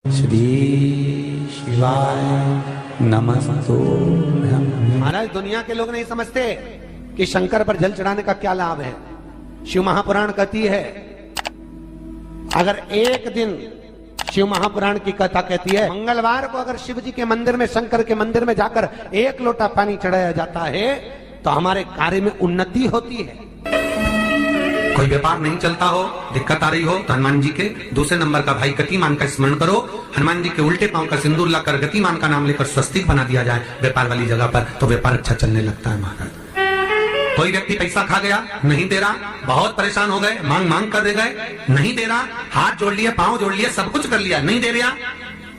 श्री शिवाय नमस्तुभ्यं। महाराज, दुनिया के लोग नहीं समझते कि शंकर पर जल चढ़ाने का क्या लाभ है। शिव महापुराण कहती है, अगर एक दिन शिव महापुराण की कथा कहती है, मंगलवार को अगर शिव जी के मंदिर में, शंकर के मंदिर में जाकर एक लोटा पानी चढ़ाया जाता है तो हमारे कार्य में उन्नति होती है। कोई व्यापार नहीं चलता हो, दिक्कत आ रही हो तो हनुमान जी के दूसरे नंबर का भाई गतिमान का स्मरण करो। हनुमान जी के उल्टे पांव का सिंदूर लाकर गतिमान का नाम लेकर स्वस्तिक बना दिया जाए व्यापार वाली जगह पर, तो व्यापार अच्छा चलने लगता है। महाराज, कोई व्यक्ति पैसा खा गया, नहीं दे रहा, बहुत परेशान हो गए, मांग मांग कर दे गए, नहीं दे रहा, हाथ जोड़ लिए, पांव जोड़ लिए, सब कुछ कर लिया, नहीं दे रहा,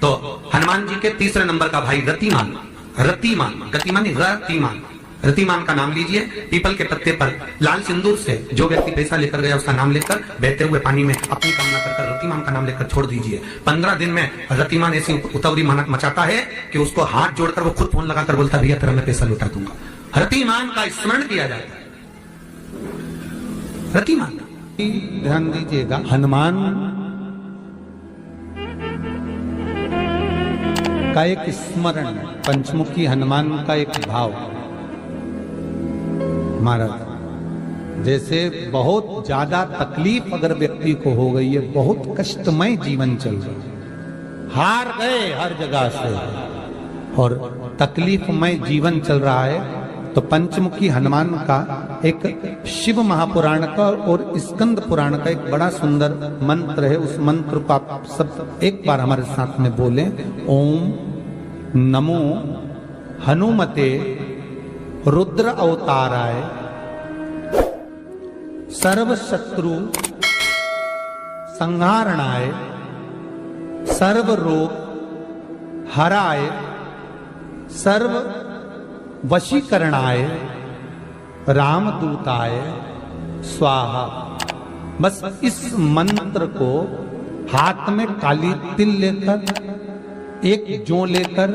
तो हनुमान जी के तीसरे नंबर का भाई रतिमान, रतिमान, गतिमान रतिमान, रतिमान का नाम लीजिए। पीपल के पत्ते पर लाल सिंदूर से जो व्यक्ति पैसा लेकर गया उसका नाम लेकर बहते हुए पानी में अपनी कामना कर रतिमान का नाम लेकर छोड़ दीजिए। 15 दिन में रतिमान ऐसी उतावली मचाता है कि उसको हाथ जोड़कर वो खुद फोन लगाकर बोलता है, भैया तेरा मैं पैसा लौटा दूंगा। रतिमान का स्मरण किया जाता है। रतिमान, ध्यान दीजिएगा, हनुमान का एक स्मरण, पंचमुखी हनुमान का एक भाव। महाराज, जैसे बहुत ज्यादा तकलीफ अगर व्यक्ति को हो गई है, बहुत कष्टमय जीवन चल रहा है, हार गए हर जगह से और तकलीफमय जीवन चल रहा है, तो पंचमुखी हनुमान का एक शिव महापुराण का और स्कंद पुराण का एक बड़ा सुंदर मंत्र है। उस मंत्र को आप सब एक बार हमारे साथ में बोलें। ओम नमो हनुमते रुद्र अवताराय सर्व शत्रु संहारणाय सर्व रोग हराय सर्व वशीकरणाय रामदूताय स्वाहा। बस इस मंत्र को हाथ में काली तिल लेकर, एक जौ लेकर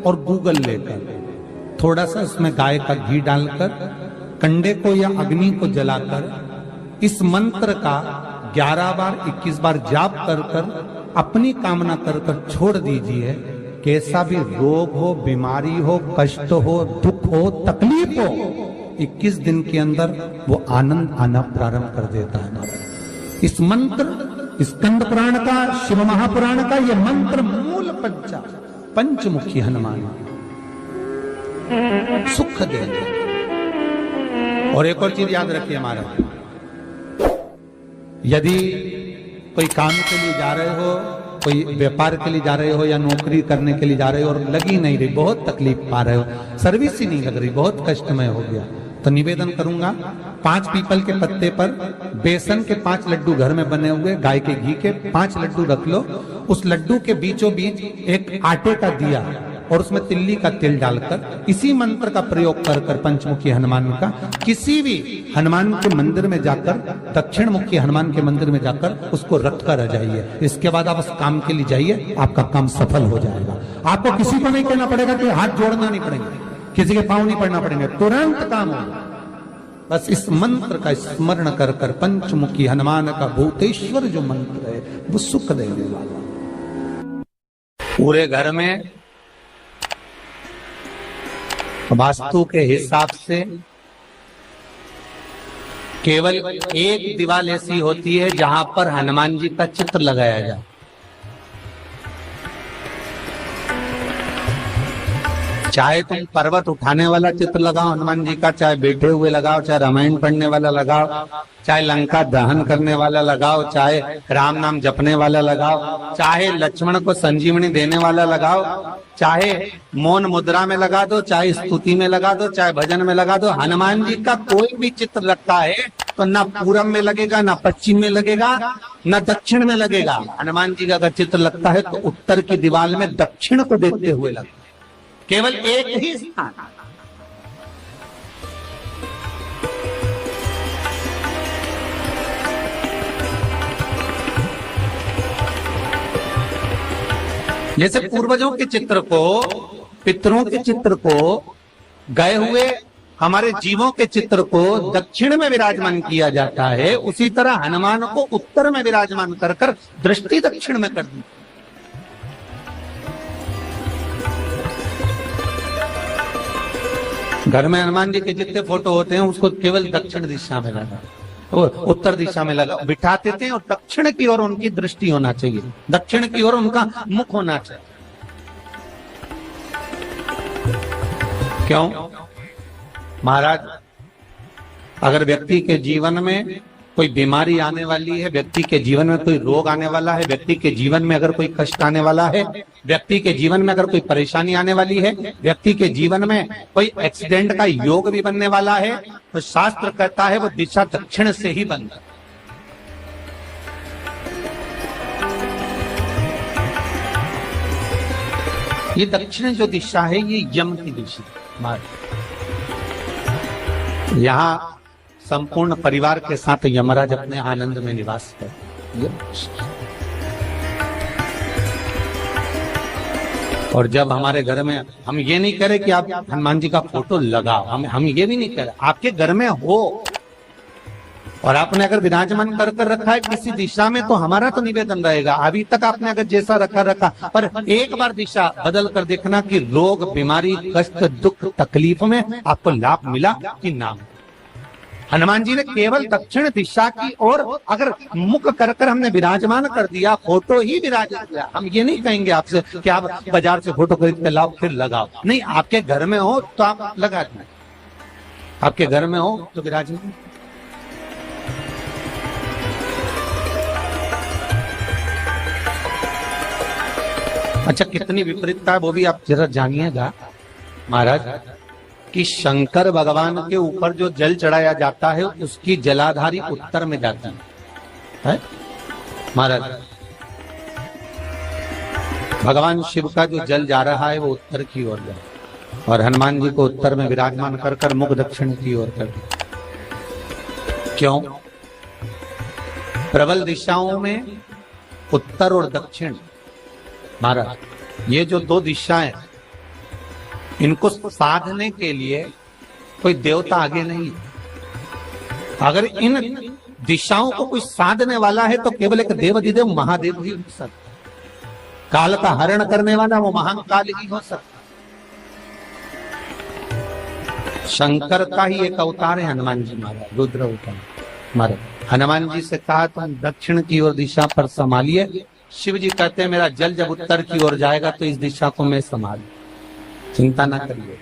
और गूगल लेकर, थोड़ा सा उसमें गाय का घी डालकर, कंडे को या अग्नि को जलाकर इस मंत्र का 11 बार 21 बार जाप कर कर अपनी कामना कर कर छोड़ दीजिए। कैसा भी रोग हो, बीमारी हो, कष्ट हो, दुख हो, तकलीफ हो, 21 दिन के अंदर वो आनंद आना प्रारंभ कर देता है। इस मंत्र, स्कंद पुराण का, शिव महापुराण का ये मंत्र मूल पंचमुखी हनुमान सुख दे। और एक और चीज याद रखिए हमारा, यदि कोई काम के लिए जा रहे हो, कोई व्यापार के लिए जा रहे हो या नौकरी करने के लिए जा रहे हो और लगी नहीं रही, बहुत तकलीफ पा रहे हो, सर्विस ही नहीं लग रही, बहुत कष्टमय हो गया, तो निवेदन करूंगा 5 पीपल के पत्ते पर बेसन के 5 लड्डू घर में बने हुए, गाय के घी के 5 लड्डू रख लो। उस लड्डू के बीचों बीच एक आटे का दिया और उसमें तिल्ली का तेल डालकर इसी मंत्र का प्रयोग कर कर पंचमुखी हनुमान का किसी भी हनुमान के मंदिर में जाकर, दक्षिण मुखी हनुमान के मंदिर में जाकर उसको रख कर आ जाइए। इसके बाद आप उस काम के लिए जाइए, आपका काम सफल हो जाएगा। आपको किसी को नहीं कहना पड़ेगा कि हाथ जोड़ना नहीं पड़ेगा, किसी के पांव नहीं पड़ना पड़ेंगे, तुरंत काम होगा। बस इस मंत्र का स्मरण कर कर पंचमुखी हनुमान का भूतेश्वर जो मंत्र है वो सुख देने वाला। पूरे घर में वास्तु के हिसाब से केवल एक दीवार ऐसी होती है जहां पर हनुमान जी का चित्र लगाया जाए। चाहे तुम पर्वत उठाने वाला चित्र लगाओ हनुमान जी का, चाहे बैठे हुए लगाओ, चाहे रामायण पढ़ने वाला लगाओ, चाहे लंका दहन करने वाला लगाओ, चाहे राम नाम जपने वाला लगाओ, चाहे लक्ष्मण को संजीवनी देने वाला लगाओ, चाहे मौन मुद्रा में लगा दो, चाहे स्तुति में लगा दो, चाहे भजन में लगा दो। हनुमान जी का कोई भी चित्र लगता है तो ना पूरब में लगेगा, ना पश्चिम में लगेगा, ना दक्षिण में लगेगा। हनुमान जी का अगर चित्र लगता है तो उत्तर की दीवार में दक्षिण को देखते हुए लगता है, केवल एक ही स्थान। जैसे पूर्वजों के चित्र को, पितरों के चित्र को, गए हुए हमारे जीवों के चित्र को दक्षिण में विराजमान किया जाता है, उसी तरह हनुमान को उत्तर में विराजमान कर कर दृष्टि दक्षिण में कर दी। घर में हनुमान जी के जितने फोटो होते हैं उसको केवल दक्षिण दिशा में लगा, वो उत्तर दिशा में लगा बिठाते थे, और दक्षिण की ओर उनकी दृष्टि होना चाहिए, दक्षिण की ओर उनका मुख होना चाहिए। क्यों? महाराज, अगर व्यक्ति के जीवन में कोई बीमारी आने वाली है, व्यक्ति के जीवन में कोई रोग आने वाला है, व्यक्ति के जीवन में अगर कोई कष्ट आने वाला है, व्यक्ति के जीवन में अगर कोई परेशानी आने वाली है, व्यक्ति के जीवन में कोई एक्सीडेंट का योग भी बनने वाला है, तो शास्त्र कहता है वो दिशा दक्षिण से ही बनता है। ये दक्षिण जो दिशा है ये यम की दिशा। यहाँ संपूर्ण परिवार के साथ यमराज अपने आनंद में निवास करते। और जब हमारे घर में, हम ये नहीं कह रहे कि आप हनुमान जी का फोटो लगाओ, हम ये भी नहीं कह रहे, आपके घर में हो और आपने अगर विराजमान कर रखा है किसी दिशा में, तो हमारा तो निवेदन रहेगा, अभी तक आपने अगर जैसा रखा, पर एक बार दिशा बदल कर देखना कि रोग, बीमारी, कष्ट, दुख, तकलीफ में आपको लाभ मिला कि ना। हनुमान जी ने केवल दक्षिण दिशा की ओर अगर मुख कर हमने विराजमान कर दिया, फोटो ही विराजित किया। हम ये नहीं कहेंगे आपसे कि आप बाजार से फोटो खरीद के लाओ फिर लगाओ, नहीं, आपके घर में हो तो आप लगा दें, आपके घर में हो तो विराजमान। अच्छा, कितनी विपरीतता है वो भी आप जरा जानिएगा महाराज, कि शंकर भगवान के ऊपर जो जल चढ़ाया जाता है उसकी जलाधारी उत्तर में जाती है महाराज। भगवान शिव का जो जल जा रहा है वो उत्तर की ओर जा, और हनुमान जी को उत्तर में विराजमान कर मुख दक्षिण की ओर कर। क्यों? प्रबल दिशाओं में उत्तर और दक्षिण महाराज, ये जो दो दिशाएं, इनको साधने के लिए कोई देवता आगे नहीं। अगर इन दिशाओं को कोई साधने वाला है तो केवल एक देवाधिदेव महादेव ही हो सकता। काल का हरण करने वाला वो महान काल ही हो सकता। शंकर का ही एक अवतार है हनुमान जी महाराज, रुद्र अवतार महाराज। हनुमान जी से कहा तुम दक्षिण की ओर दिशा पर संभालिए, शिव जी कहते हैं मेरा जल जब उत्तर की ओर जाएगा तो इस दिशा को मैं संभालू, चिंता ना करिए।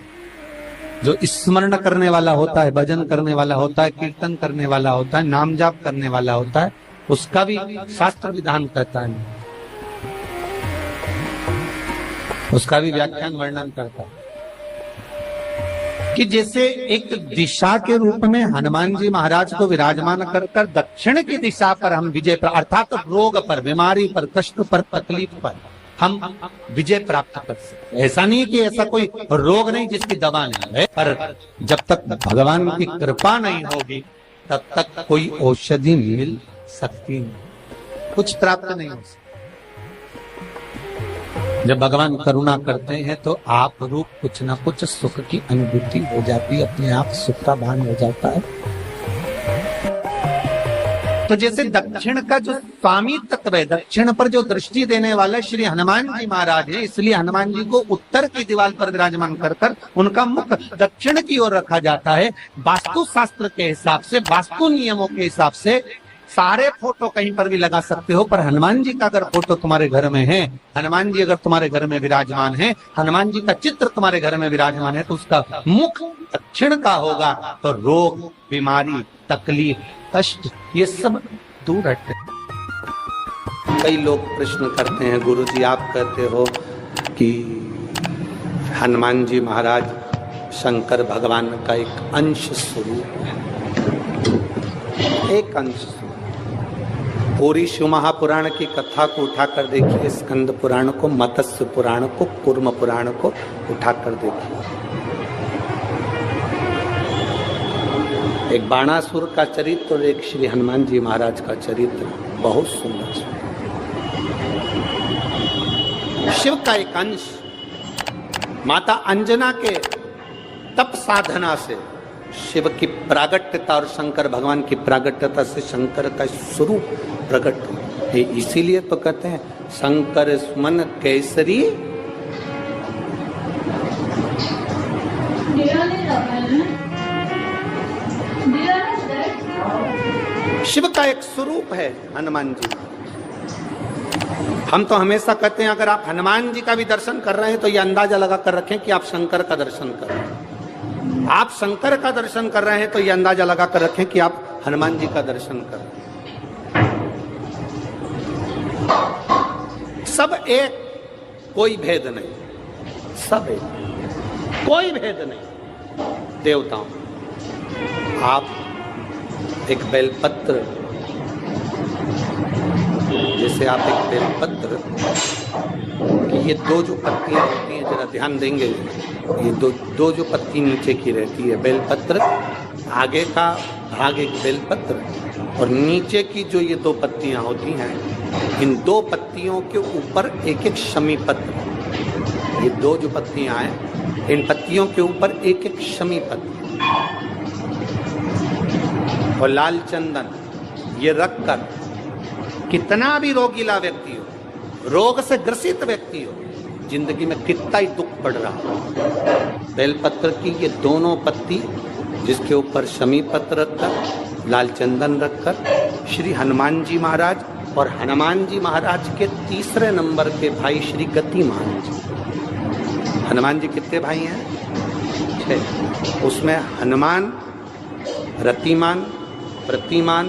जो स्मरण करने वाला होता है, भजन करने वाला होता है, कीर्तन करने वाला होता है, नाम जाप करने वाला होता है, उसका भी शास्त्र विधान कहता है, उसका भी व्याख्यान वर्णन करता है कि जैसे एक दिशा के रूप में हनुमान जी महाराज को विराजमान कर दक्षिण की दिशा पर हम विजय पर, अर्थात रोग पर, बीमारी पर, कष्ट पर, तकलीफ पर हम विजय प्राप्त कर सकते। ऐसा नहीं कि ऐसा कोई रोग नहीं जिसकी दवा नहीं है, पर जब तक भगवान की कृपा नहीं होगी तब तक कोई औषधि मिल सकती नहीं, कुछ प्राप्त नहीं हो सकता। जब भगवान करुणा करते हैं तो आप रूप कुछ ना कुछ सुख की अनुभूति हो जाती है, अपने आप सुख का भान हो जाता है। तो जैसे दक्षिण का जो स्वामी तत्व है, दक्षिण पर जो दृष्टि देने वाला श्री हनुमान जी महाराज है, इसलिए हनुमान जी को उत्तर की दीवार पर विराजमान कर उनका मुख दक्षिण की ओर रखा जाता है। वास्तु शास्त्र के हिसाब से, वास्तु नियमों के हिसाब से सारे फोटो कहीं पर भी लगा सकते हो, पर हनुमान जी का अगर फोटो तुम्हारे घर में है, हनुमान जी अगर तुम्हारे घर में विराजमान है, हनुमान जी का चित्र तुम्हारे घर में विराजमान है, तो उसका मुख दक्षिण का होगा, तो रोग, बीमारी, तकलीफ, कष्ट ये सब दूर हटते। कई लोग प्रश्न करते हैं, गुरुजी आप कहते हो कि हनुमान जी महाराज शंकर भगवान का एक अंश स्वरूप है, एक अंश स्वरूप। पूरी शिव महापुराण की कथा को उठाकर देखिए, स्कंद पुराण को, मत्स्य पुराण को, कूर्म पुराण को उठाकर देखिए। एक बाणासुर का चरित्र और एक श्री हनुमान जी महाराज का चरित्र बहुत सुंदर। शिव का एक अंश माता अंजना के तप साधना से शिव की प्रागट्यता और शंकर भगवान की प्रागट्यता से शंकर का स्वरूप प्रकट हो। इसीलिए तो कहते हैं शंकर सुमन केसरी शिव का एक स्वरूप है हनुमान जी। हम तो हमेशा कहते हैं अगर आप हनुमान जी का भी दर्शन कर रहे हैं तो ये अंदाजा लगा कर रखें कि आप शंकर का दर्शन कर रहे हैं। आप शंकर का दर्शन कर रहे हैं तो ये अंदाजा लगा कर रखें कि आप हनुमान जी का दर्शन कर रहे हैं। सब एक, कोई भेद नहीं, सब एक, कोई भेद नहीं। देवताओं, आप एक बेलपत्र, जैसे आप एक बेलपत्र कि ये दो जो पत्तियां होती हैं, जरा ध्यान देंगे, ये दो जो पत्ती नीचे की रहती है बेलपत्र, आगे का भाग एक बेलपत्र और नीचे की जो ये दो पत्तियां होती हैं, इन दो पत्तियों के ऊपर एक एक शमी पत्र, ये दो जो पत्तियां हैं इन पत्तियों के ऊपर एक एक शमी पत्र और लाल चंदन ये रखकर कितना भी रोगीला व्यक्ति हो, रोग से ग्रसित व्यक्ति हो, जिंदगी में कितना ही दुख पड़ रहा हो, बेलपत्र की ये दोनों पत्ती जिसके ऊपर शमी पत्र रखकर, लाल चंदन रखकर श्री हनुमान जी महाराज और हनुमान जी महाराज के तीसरे नंबर के भाई श्री गतिमान जी। हनुमान जी कितने भाई हैं? 6। उसमें हनुमान, रतिमान, प्रतिमान,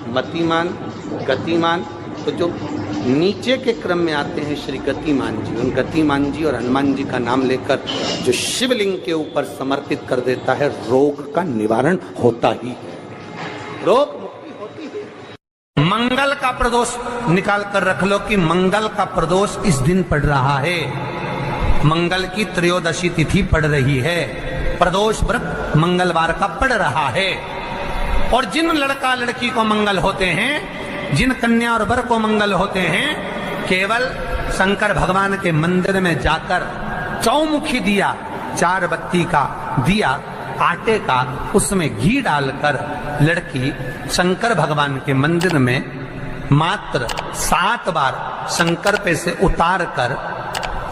मतिमान, गतिमान, तो जो नीचे के क्रम में आते हैं श्री गतिमान जी, उन गतिमान जी और हनुमान जी का नाम लेकर जो शिवलिंग के ऊपर समर्पित कर देता है, रोग का निवारण होता ही है, रोग मुक्ति होती है। मंगल का प्रदोष निकाल कर रख लो कि मंगल का प्रदोष इस दिन पड़ रहा है, मंगल की त्रयोदशी तिथि पड़ रही है, प्रदोष व्रत मंगलवार का पड़ रहा है। और जिन लड़का लड़की को मंगल होते हैं, जिन कन्या और वर को मंगल होते हैं, केवल शंकर भगवान के मंदिर में जाकर चौमुखी दिया, 4 बत्ती का दिया आटे का, उसमें घी डालकर लड़की शंकर भगवान के मंदिर में मात्र 7 बार शंकर पे से उतार कर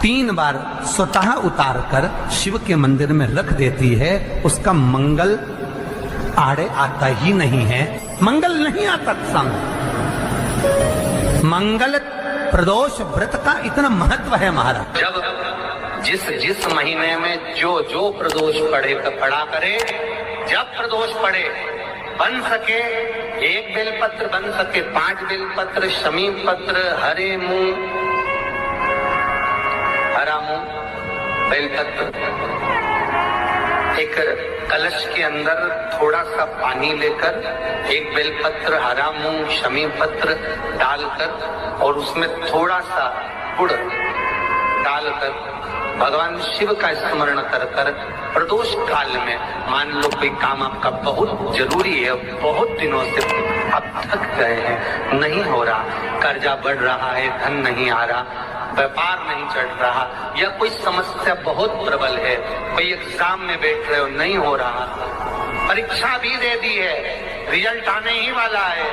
3 बार स्वतः उतार कर शिव के मंदिर में रख देती है, उसका मंगल आड़े आता ही नहीं है, मंगल नहीं आता संग। मंगल प्रदोष व्रत का इतना महत्व है महाराज। जब जिस महीने में जो प्रदोष पड़ा करे, जब प्रदोष पड़े, बन सके 1 बेलपत्र, बन सके 5 बेलपत्र, शमी पत्र, हरे मूंग, हरा मूंग, बेलपत्र, एक कलश के अंदर थोड़ा सा पानी लेकर 1 बेलपत्र, हरा मूंग, शमी पत्र डालकर और उसमें थोड़ा सा गुड़ डालकर भगवान शिव का स्मरण कर कर प्रदोष काल में, मान लो कोई काम आपका बहुत जरूरी है, बहुत दिनों से आप थक गए हैं, नहीं हो रहा, कर्जा बढ़ रहा है, धन नहीं आ रहा, व्यापार नहीं चढ़ रहा, या कोई समस्या बहुत प्रबल है, कोई एग्जाम में बैठ रहे हो नहीं हो रहा, परीक्षा भी दे दी है, रिजल्ट आने ही वाला है,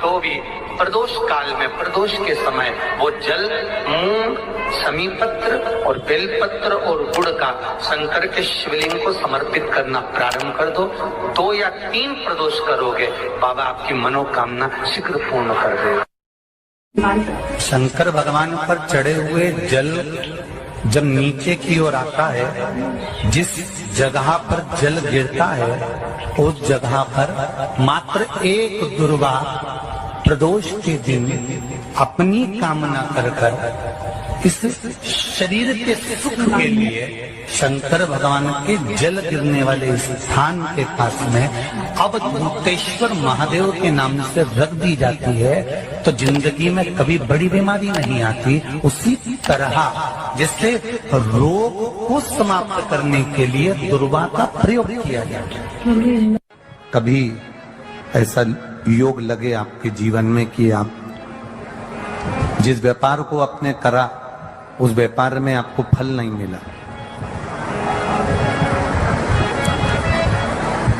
तो भी प्रदोष काल में, प्रदोष के समय वो जल, मूंग, शमी पत्र और बेलपत्र और गुड़ का शंकर के शिवलिंग को समर्पित करना प्रारंभ कर दो। 2 या 3 प्रदोष करोगे, बाबा आपकी मनोकामना शीघ्र पूर्ण कर देगा। शंकर भगवान पर चढ़े हुए जल जब नीचे की ओर आता है, जिस जगह पर जल गिरता है उस जगह पर मात्र एक दुर्गा प्रदोष के दिन अपनी कामना कर कर इस शरीर के सुख के लिए शंकर भगवान के जल गिरने वाले स्थान के पास में अवधूतेश्वर महादेव के नाम से रख दी जाती है, तो जिंदगी में कभी बड़ी बीमारी नहीं आती। उसी तरह जिससे रोग को समाप्त करने के लिए दुर्वा का प्रयोग किया जाता है। कभी ऐसा योग लगे आपके जीवन में कि आप जिस व्यापार को आपने करा उस व्यापार में आपको फल नहीं मिला,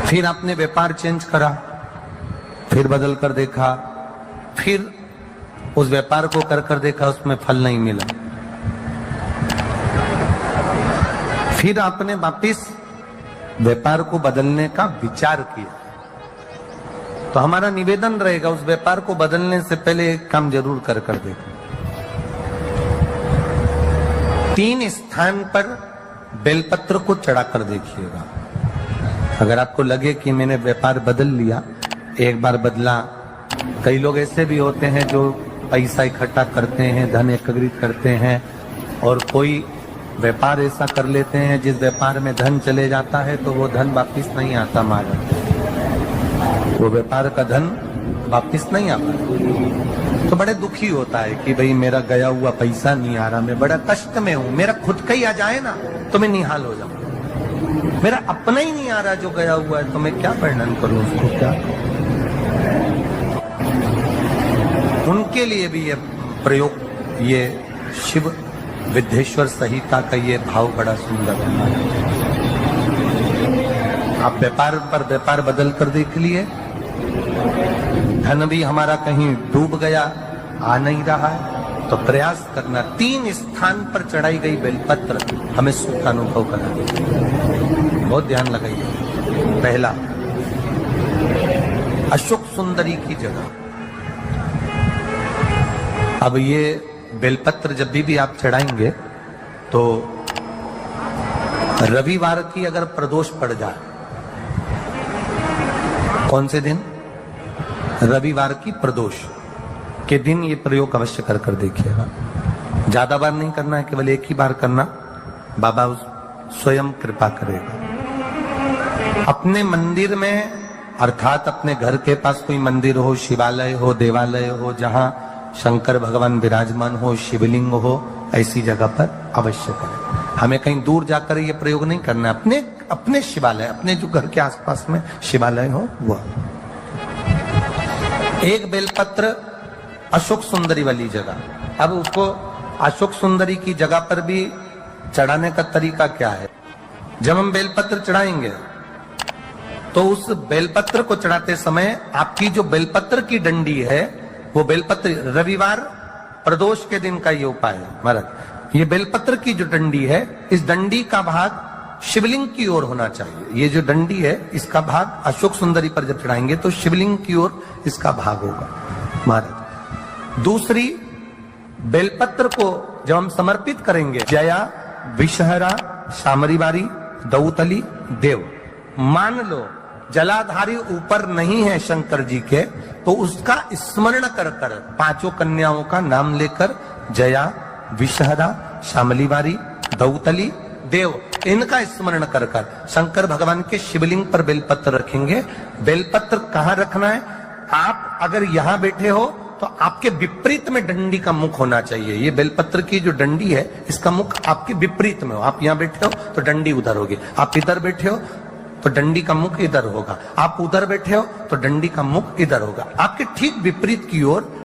फिर आपने व्यापार चेंज करा, फिर बदल कर देखा, फिर उस व्यापार को कर देखा, उसमें फल नहीं मिला, फिर आपने वापिस व्यापार को बदलने का विचार किया, तो हमारा निवेदन रहेगा उस व्यापार को बदलने से पहले एक काम जरूर कर देखो। 3 स्थान पर बेलपत्र को चढ़ाकर देखिएगा। अगर आपको लगे कि मैंने व्यापार बदल लिया, एक बार बदला, कई लोग ऐसे भी होते हैं जो पैसा इकट्ठा करते हैं, धन एकत्रित करते हैं, और कोई व्यापार ऐसा कर लेते हैं जिस व्यापार में धन चले जाता है तो वो धन वापिस नहीं आता, वो व्यापार का धन वापिस नहीं आता, तो बड़े दुखी होता है कि भाई मेरा गया हुआ पैसा नहीं आ रहा, मैं बड़ा कष्ट में हूं, मेरा खुद का ही आ जाए ना तो मैं निहाल हो जाऊं, मेरा अपना ही नहीं आ रहा जो गया हुआ है, तो मैं क्या वर्णन करूं उसको, क्या। उनके लिए भी ये प्रयोग, ये शिव विद्येश्वर संहिता का ये भाव बड़ा सुंदर है। आप व्यापार पर व्यापार बदल कर देख लिए, धन भी हमारा कहीं डूब गया, आ नहीं रहा है, तो प्रयास करना 3 स्थान पर चढ़ाई गई बेलपत्र हमें सुख अनुभव करा। बहुत ध्यान लगाइए। पहला, अशोक सुंदरी की जगह। अब ये बेलपत्र जब भी आप चढ़ाएंगे तो रविवार की अगर प्रदोष पड़ जाए, कौन से दिन? रविवार की प्रदोष के दिन ये प्रयोग अवश्य कर देखिएगा। ज्यादा बार नहीं करना है, केवल एक ही बार करना, बाबा स्वयं कृपा करेगा। अपने मंदिर में, अर्थात अपने घर के पास कोई मंदिर हो, शिवालय हो, देवालय हो, जहां शंकर भगवान विराजमान हो, शिवलिंग हो, ऐसी जगह पर अवश्य करें। हमें कहीं दूर जाकर ये प्रयोग नहीं करना, अपने शिवालय, अपने जो घर के आसपास में शिवालय हो वो। एक बेलपत्र अशोक सुंदरी वाली जगह। अब उसको अशोक सुंदरी की जगह पर भी चढ़ाने का तरीका क्या है? जब हम बेलपत्र चढ़ाएंगे तो उस बेलपत्र को चढ़ाते समय आपकी जो बेलपत्र की डंडी है, वो बेलपत्र, रविवार प्रदोष के दिन का ये उपाय है महाराज। ये बेलपत्र की जो डंडी है, इस डंडी का भाग शिवलिंग की ओर होना चाहिए। ये जो डंडी है, इसका भाग अशोक सुंदरी पर जब चढ़ाएंगे तो शिवलिंग की ओर इसका भाग होगा महाराज। दूसरी, बेलपत्र को जब हम समर्पित करेंगे, जया, विषहरा, शामरीवारी, दौतली, देव, मान लो जलाधारी ऊपर नहीं है शंकर जी के, तो उसका स्मरण कर 5 कन्याओं का नाम लेकर, जया, विषहरा, शामलीवारी, दौतली, देव, इनका स्मरण कर शंकर भगवान के शिवलिंग पर बेलपत्र रखेंगे। बेलपत्र कहां रखना है? आप अगर यहां बैठे हो तो आपके विपरीत में डंडी का मुख होना चाहिए। ये बेलपत्र की जो डंडी है, इसका मुख आपके विपरीत में हो। आप यहां बैठे हो तो डंडी उधर होगी, आप इधर बैठे हो तो डंडी का मुख इधर होगा, आप उधर बैठे हो तो डंडी का मुख इधर होगा। आपके ठीक विपरीत की ओर